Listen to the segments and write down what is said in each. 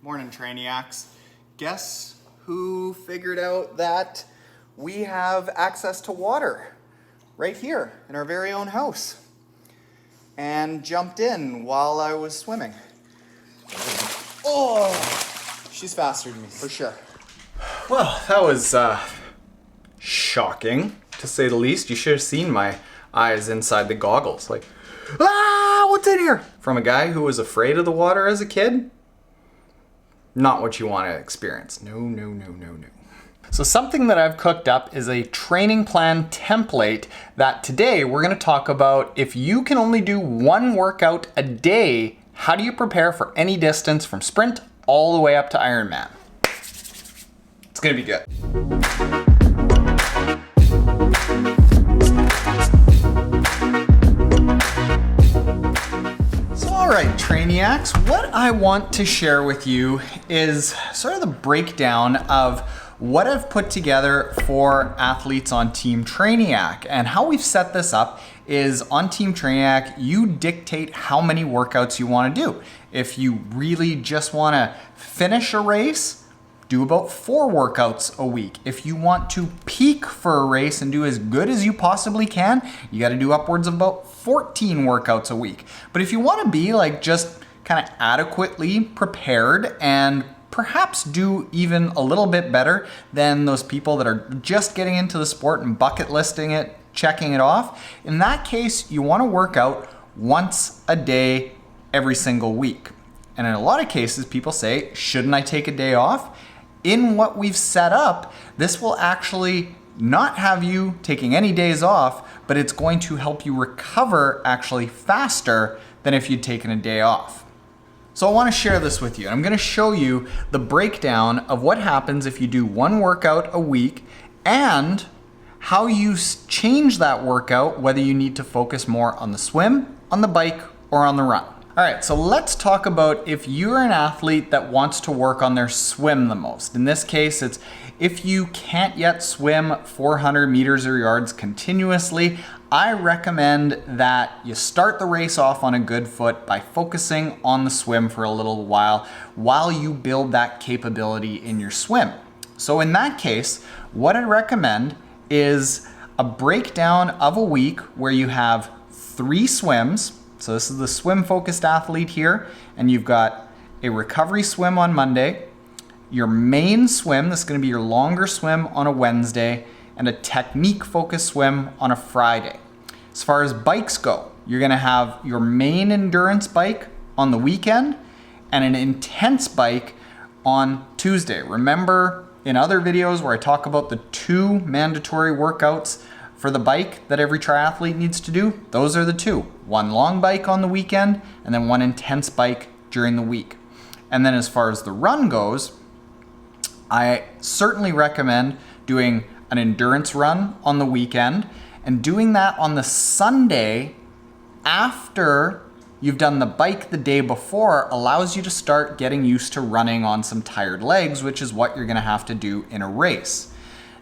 Morning, Trainiacs. Guess who figured out that we have access to water right here in our very own house and jumped in while I was swimming. Oh, she's faster than me for sure. Well, that was shocking to say the least. You should have seen my eyes inside the goggles. Like, what's in here? From a guy who was afraid of the water as a kid. Not what you want to experience. No. So something that I've cooked up is a training plan template that today we're going to talk about. If you can only do one workout a day, how do you prepare for any distance from sprint all the way up to Ironman? It's going to be good. All right, Trainiacs, what I want to share with you is sort of the breakdown of what I've put together for athletes on Team Trainiac. And how we've set this up is on Team Trainiac, you dictate how many workouts you want to do. If you really just want to finish a race, do about 4 workouts a week. If you want to peak for a race and do as good as you possibly can, you got to do upwards of about 14 workouts a week. But if you want to be like just kind of adequately prepared and perhaps do even a little bit better than those people that are just getting into the sport and bucket listing it, checking it off, in that case, you want to work out once a day every single week. And in a lot of cases, people say, shouldn't I take a day off? In what we've set up, this will actually not have you taking any days off, but it's going to help you recover actually faster than if you'd taken a day off. So I want to share this with you. I'm going to show you the breakdown of what happens if you do one workout a week and how you change that workout, whether you need to focus more on the swim, on the bike, or on the run. All right, so let's talk about if you're an athlete that wants to work on their swim the most. In this case, it's if you can't yet swim 400 meters or yards continuously, I recommend that you start the race off on a good foot by focusing on the swim for a little while you build that capability in your swim. So in that case, what I'd recommend is a breakdown of a week where you have 3 swims. So this is the swim-focused athlete here, and you've got a recovery swim on Monday, your main swim, this is going to be your longer swim on a Wednesday, and a technique-focused swim on a Friday. As far as bikes go, you're going to have your main endurance bike on the weekend and an intense bike on Tuesday. Remember in other videos where I talk about the 2 mandatory workouts for the bike that every triathlete needs to do? Those are the 2. One long bike on the weekend and then one intense bike during the week. And then as far as the run goes, I certainly recommend doing an endurance run on the weekend and doing that on the Sunday after you've done the bike the day before allows you to start getting used to running on some tired legs, which is what you're gonna have to do in a race.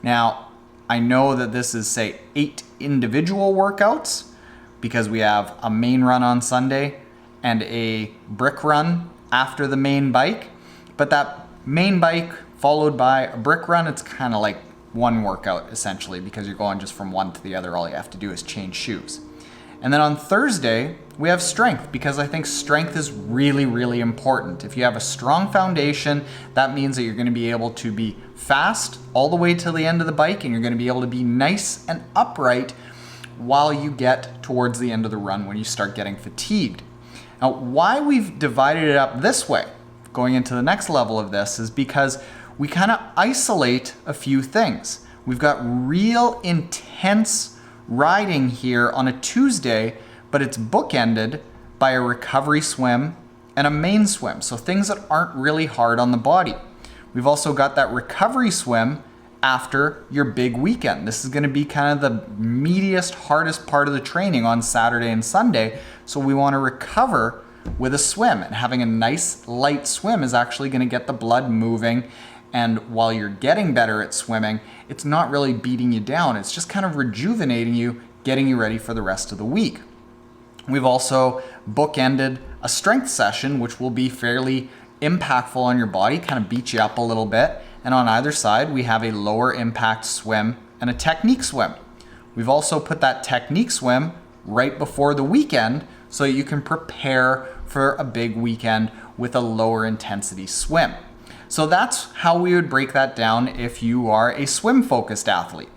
Now, I know that this is, say, 8 individual workouts because we have a main run on Sunday and a brick run after the main bike. But that main bike followed by a brick run, it's kind of like one workout essentially because you're going just from one to the other. All you have to do is change shoes. And then on Thursday, we have strength because I think strength is really, really important. If you have a strong foundation, that means that you're going to be able to be fast all the way to the end of the bike and you're going to be able to be nice and upright while you get towards the end of the run when you start getting fatigued. Now, why we've divided it up this way, going into the next level of this, is because we kind of isolate a few things. We've got real intense riding here on a Tuesday, but it's bookended by a recovery swim and a main swim. So things that aren't really hard on the body. We've also got that recovery swim after your big weekend. This is going to be kind of the meatiest, hardest part of the training on Saturday and Sunday. So we want to recover with a swim, and having a nice light swim is actually going to get the blood moving. And while you're getting better at swimming, it's not really beating you down. It's just kind of rejuvenating you, getting you ready for the rest of the week. We've also bookended a strength session, which will be fairly impactful on your body, kind of beat you up a little bit. And on either side, we have a lower impact swim and a technique swim. We've also put that technique swim right before the weekend so you can prepare for a big weekend with a lower intensity swim. So that's how we would break that down if you are a swim focused athlete.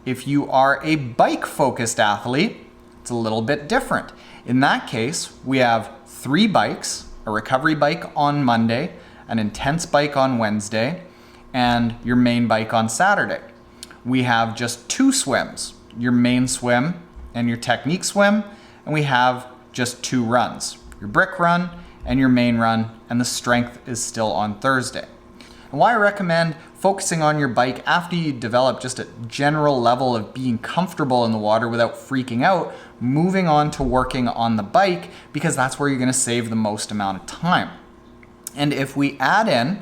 If you are a bike focused athlete, it's a little bit different. In that case, we have 3 bikes, a recovery bike on Monday, an intense bike on Wednesday, and your main bike on Saturday. We have just 2 swims, your main swim and your technique swim, and we have just 2 runs, your brick run and your main run, and the strength is still on Thursday. And why I recommend focusing on your bike after you develop just a general level of being comfortable in the water without freaking out, moving on to working on the bike, because that's where you're gonna save the most amount of time. And if we add in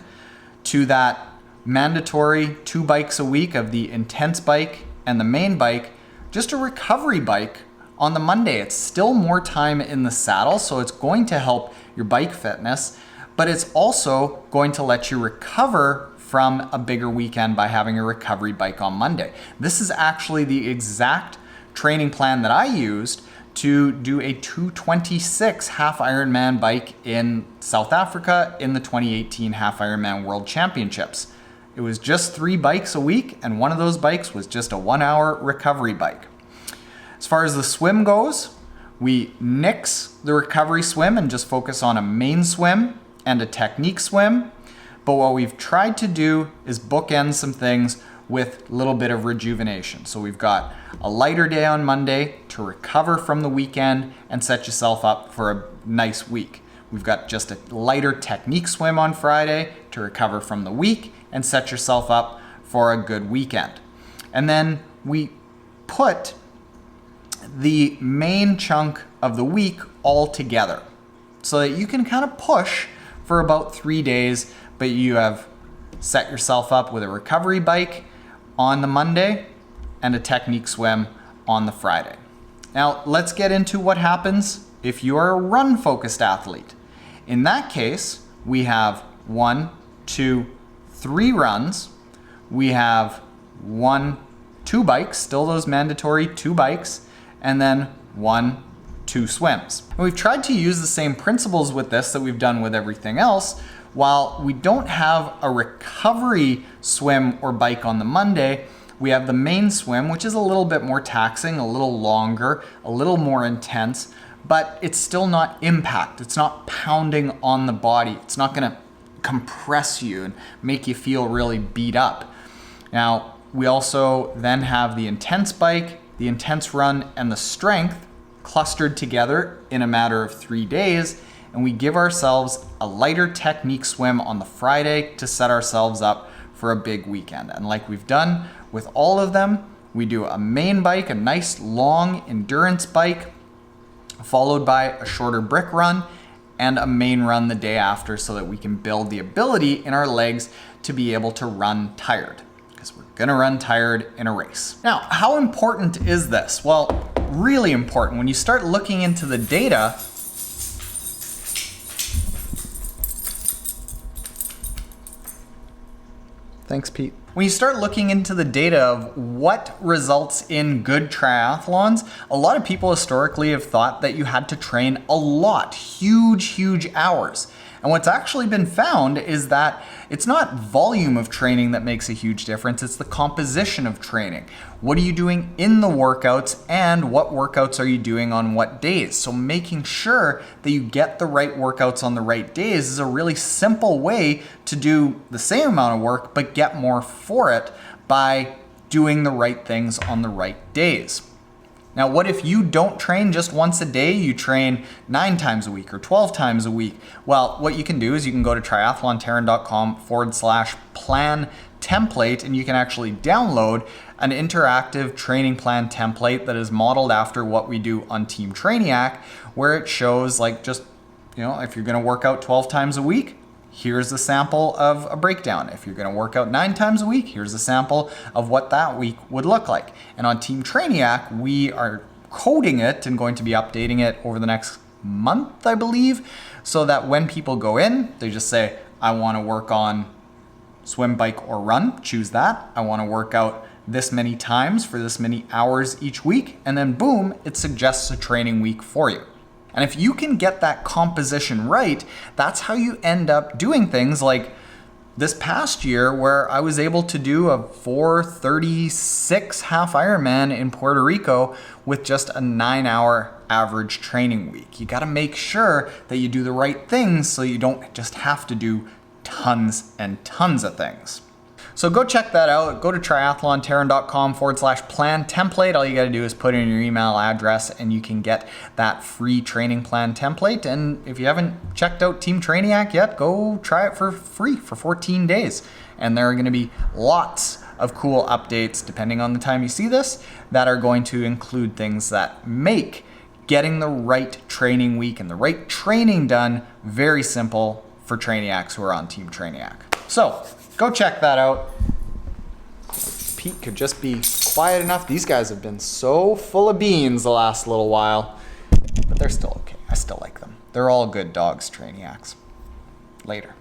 to that mandatory 2 bikes a week of the intense bike and the main bike, just a recovery bike on the Monday, it's still more time in the saddle, so it's going to help your bike fitness, but it's also going to let you recover from a bigger weekend by having a recovery bike on Monday. This is actually the exact training plan that I used to do a 226 half Ironman bike in South Africa in the 2018 half Ironman World Championships. It was just 3 bikes a week, and one of those bikes was just a 1-hour recovery bike. As far as the swim goes, we nix the recovery swim and just focus on a main swim and a technique swim. But what we've tried to do is bookend some things with a little bit of rejuvenation. So we've got a lighter day on Monday to recover from the weekend and set yourself up for a nice week. We've got just a lighter technique swim on Friday to recover from the week and set yourself up for a good weekend. And then we put the main chunk of the week all together so that you can kind of push for about 3 days, but you have set yourself up with a recovery bike on the Monday and a technique swim on the Friday. Now let's get into what happens if you're a run focused athlete. In that case, we have 1, 2, 3 runs. We have 1, 2 bikes, still those mandatory 2 bikes, and then 1, 2 swims. And we've tried to use the same principles with this that we've done with everything else. While we don't have a recovery swim or bike on the Monday, we have the main swim, which is a little bit more taxing, a little longer, a little more intense, but it's still not impact. It's not pounding on the body. It's not gonna compress you and make you feel really beat up. Now, we also then have the intense bike, the intense run, and the strength clustered together in a matter of 3 days, and we give ourselves a lighter technique swim on the Friday to set ourselves up for a big weekend. And like we've done with all of them, we do a main bike, a nice long endurance bike, followed by a shorter brick run and a main run the day after, so that we can build the ability in our legs to be able to run tired, because we're gonna run tired in a race. Now, how important is this? Well, really important. When you start looking into the data, thanks, Pete. When you start looking into the data of what results in good triathlons, a lot of people historically have thought that you had to train a lot, huge hours. And what's actually been found is that it's not volume of training that makes a huge difference, it's the composition of training. What are you doing in the workouts, and what workouts are you doing on what days? So making sure that you get the right workouts on the right days is a really simple way to do the same amount of work but get more for it by doing the right things on the right days. Now, what if you don't train just once a day, you train 9 times a week or 12 times a week? Well, what you can do is you can go to triathlontaren.com/plan template, and you can actually download an interactive training plan template that is modeled after what we do on Team Trainiac, where it shows like just, if you're gonna work out 12 times a week, here's a sample of a breakdown. If you're gonna work out 9 times a week, here's a sample of what that week would look like. And on Team Trainiac, we are coding it and going to be updating it over the next month, I believe, so that when people go in, they just say, I want to work on swim, bike, or run, choose that. I want to work out this many times for this many hours each week, and then boom, it suggests a training week for you. And if you can get that composition right, that's how you end up doing things like this past year where I was able to do a 4:36 half Ironman in Puerto Rico with just a 9-hour average training week. You gotta make sure that you do the right things so you don't just have to do tons and tons of things. So go check that out. Go to triathlontaren.com/plan template. All you gotta do is put in your email address and you can get that free training plan template. And if you haven't checked out Team Trainiac yet, go try it for free for 14 days. And there are gonna be lots of cool updates, depending on the time you see this, that are going to include things that make getting the right training week and the right training done very simple for Trainiacs who are on Team Trainiac. So go check that out. Pete could just be quiet enough. These guys have been so full of beans the last little while, but they're still okay. I still like them. They're all good dogs, Trainiacs. Later.